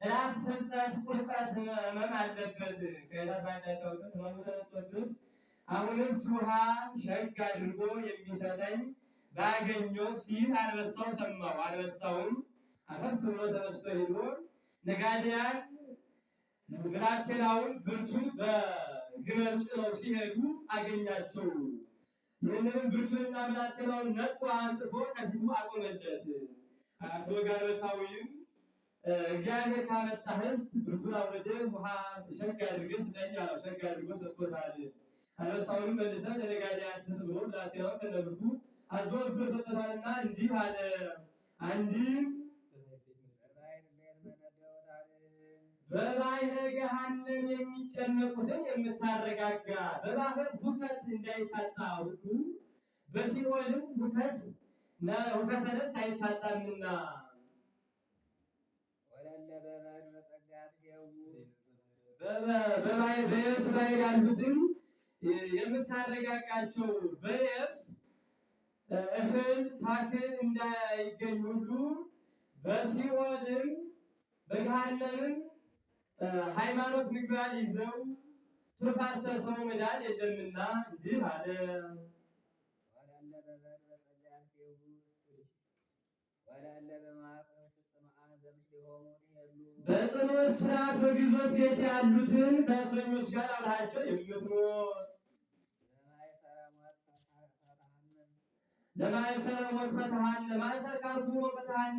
ራስ ፍልጠት ቁርጠት ህመም አለበት። ከዕለታት በአንዳቸው ቀን ህመሙ ተነስቶበት አሁንስ ውሃ ሸግ አድርጎ የሚሰጠኝ ባገኘው ሲል አንበሳው ሰማው። አንበሳውም አፈፍ ብሎ ተነስቶ ሄዶ ነጋዴያን ብላቴናውን ብርቱን በግመል ጭነው ሲሄዱ አገኛቸው። ይህንንም ብርቱንና ብላቴናውን ነጥቆ አንጥፎ ከፊቱ አቆመለት። አንበሳዊም እግዚአብሔር ካመጣህስ ብርቱን አውርደህ ውሃ ሸግ አድርገህ ስጠኝ አለው። ሸግ አድርጎ ሰጥቶታል። አንበሳውንም መልሰህ ለነጋዴያን ስጥ ብሎ ብላቴናውን ከነብርቱ አዞ ሰጥቶታልና እንዲህ አለ። አንድም በባሕረ ገሃነም የሚጨነቁትን የምታረጋጋ በባሕር ሁከት እንዳይታጣ ሁሉ በሲኦልም ሁከተ ነፍስ አይታጣምና በየብስ ላይ ያሉትን የምታረጋጋቸው በየብስ እህል ታክል እንዳይገኝ ሁሉ በሲኦልም በገሃነምም ሃይማኖት ምግባር ይዘው ትሩፋት ሰርተው መዳን የለምና እንዲህ አለ። በጽኑ እስራት በግዞት ቤት ያሉትን ከእስረኞች ጋር አብረሃቸው የምትኖር ዘማእሰረ ሞት ፈትሐነ ማእሰር ካልኩ ፈትሐነ